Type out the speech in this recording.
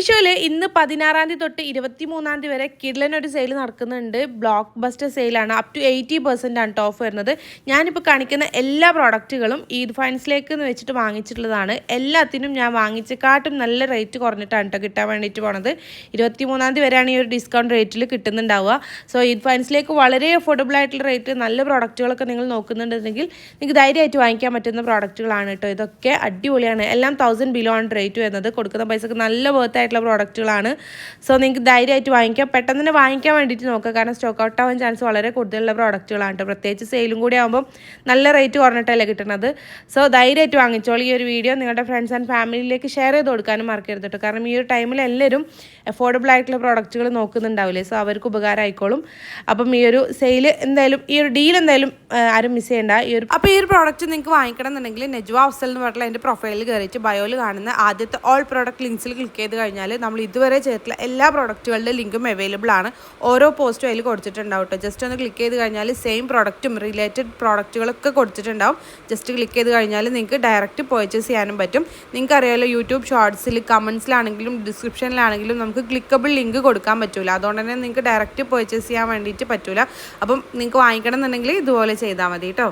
മീഷോയിൽ ഇന്ന് 16 തൊട്ട് 23 വരെ കിഡ്ലനൊരു സെയിൽ നടക്കുന്നുണ്ട്. ബ്ലോക്ക് ബസ്റ്റർ സെയിലാണ്. അപ് ടു 80% ആണ് ഓഫ് വരുന്നത്. ഞാനിപ്പോൾ കാണിക്കുന്ന എല്ലാ പ്രോഡക്റ്റുകളും ഈദ് ഫൈൻസിലേക്ക് എന്ന് വെച്ചിട്ട് വാങ്ങിച്ചിട്ടുള്ളതാണ്. എല്ലാത്തിനും ഞാൻ വാങ്ങിച്ചേക്കാട്ടും നല്ല റേറ്റ് കുറഞ്ഞിട്ടാണ് കേട്ടോ കിട്ടാൻ വേണ്ടിയിട്ട് പോണത്. 23 വരെയാണ് ഈ ഒരു ഡിസ്കൗണ്ട് റേറ്റിൽ കിട്ടുന്നുണ്ടാവുക. സോ ഈദ് ഫൈൻസിലേക്ക് വളരെ അഫോർഡബിൾ ആയിട്ടുള്ള റേറ്റ് നല്ല പ്രോഡക്റ്റുകളൊക്കെ നിങ്ങൾ നോക്കുന്നുണ്ടെങ്കിൽ നിങ്ങൾക്ക് ധൈര്യമായിട്ട് വാങ്ങിക്കാൻ പറ്റുന്ന പ്രോഡക്റ്റുകളാണ് കേട്ടോ. ഇതൊക്കെ അടിപൊളിയാണ്. എല്ലാം 1000 ബിലോ ആണ് റേറ്റ് വരുന്നത്. കൊടുക്കുന്ന പൈസക്ക് നല്ല ആയിട്ടുള്ള പ്രോഡക്റ്റുകളാണ്. സോ നിങ്ങൾക്ക് ധൈര്യമായിട്ട് വാങ്ങിക്കാം. പെട്ടെന്ന് തന്നെ വാങ്ങിക്കാൻ വേണ്ടിയിട്ട് നോക്കുക. കാരണം സ്റ്റോക്ക് ഔട്ട് ആവാൻ ചാൻസ് വളരെ കൂടുതലുള്ള പ്രോഡക്റ്റുകളാണ് കേട്ടോ. പ്രത്യേകിച്ച് സെയിലും കൂടി ആകുമ്പോൾ നല്ല റേറ്റ് കുറഞ്ഞിട്ടല്ലേ കിട്ടുന്നത്. സോ ധൈര്യമായിട്ട് വാങ്ങിച്ചോളൂ. ഈ ഒരു വീഡിയോ നിങ്ങളുടെ ഫ്രണ്ട്സ് ആൻഡ് ഫാമിലിയിലേക്ക് ഷെയർ ചെയ്ത് കൊടുക്കാനും മറക്കരുത് കേട്ടോ. കാരണം ഈ ഒരു ടൈമിൽ എല്ലാവരും അഫോർഡബിൾ ആയിട്ടുള്ള പ്രോഡക്റ്റുകൾ നോക്കുന്നുണ്ടാവില്ലേ. സോ അവർക്ക് ഉപകാരം ആയിക്കോളും. അപ്പം ഈ ഒരു സെയിൽ എന്തായാലും ഈ ഒരു ഡീൽ എന്തായാലും ആരും മിസ് ചെയ്യേണ്ട. അപ്പോൾ ഈ ഒരു പ്രോഡക്റ്റ് നിങ്ങൾക്ക് വാങ്ങിക്കണം എന്നുണ്ടെങ്കിൽ നെജ്വ അഫ്സൽ എന്ന് പറഞ്ഞിട്ടുള്ള എൻ്റെ പ്രൊഫൈലിൽ കയറിയിട്ട് ബയോയിൽ കാണുന്ന ആദ്യത്തെ ഓൾ പ്രോഡക്റ്റ് ലിങ്ക്സിൽ ക്ലിക്ക് ചെയ്ത് കഴിഞ്ഞാൽ നമ്മൾ ഇതുവരെ ചെയ്തിട്ടുള്ള എല്ലാ പ്രോഡക്റ്റുകളുടെ ലിങ്കും അവൈലബിൾ ആണ്. ഓരോ പോസ്റ്റും അതിൽ കൊടുത്തിട്ടുണ്ടാവും കേട്ടോ. ജസ്റ്റ് ഒന്ന് ക്ലിക്ക് ചെയ്ത് കഴിഞ്ഞാൽ സെയിം പ്രോഡക്റ്റും റിലേറ്റഡ് പ്രോഡക്റ്റുകളൊക്കെ കൊടുത്തിട്ടുണ്ടാവും. ജസ്റ്റ് ക്ലിക്ക് ചെയ്ത് കഴിഞ്ഞാൽ നിങ്ങൾക്ക് ഡയറക്റ്റ് പർച്ചേസ് ചെയ്യാനും പറ്റും. നിങ്ങൾക്ക് അറിയാമല്ലോ, യൂട്യൂബ് ഷോർട്സിൽ കമൻസിലാണെങ്കിലും ഡിസ്ക്രിപ്ഷനിലാണെങ്കിലും നമുക്ക് ക്ലിക്കബിൾ ലിങ്ക് കൊടുക്കാൻ പറ്റില്ല. അതുകൊണ്ട് തന്നെ നിങ്ങൾക്ക് ഡയറക്റ്റ് പർച്ചേസ് ചെയ്യാൻ വേണ്ടിയിട്ട് പറ്റില്ല. അപ്പം നിങ്ങൾക്ക് വാങ്ങിക്കണം എന്നുണ്ടെങ്കിൽ ഇതുപോലെ ചെയ്താൽ മതി കേട്ടോ.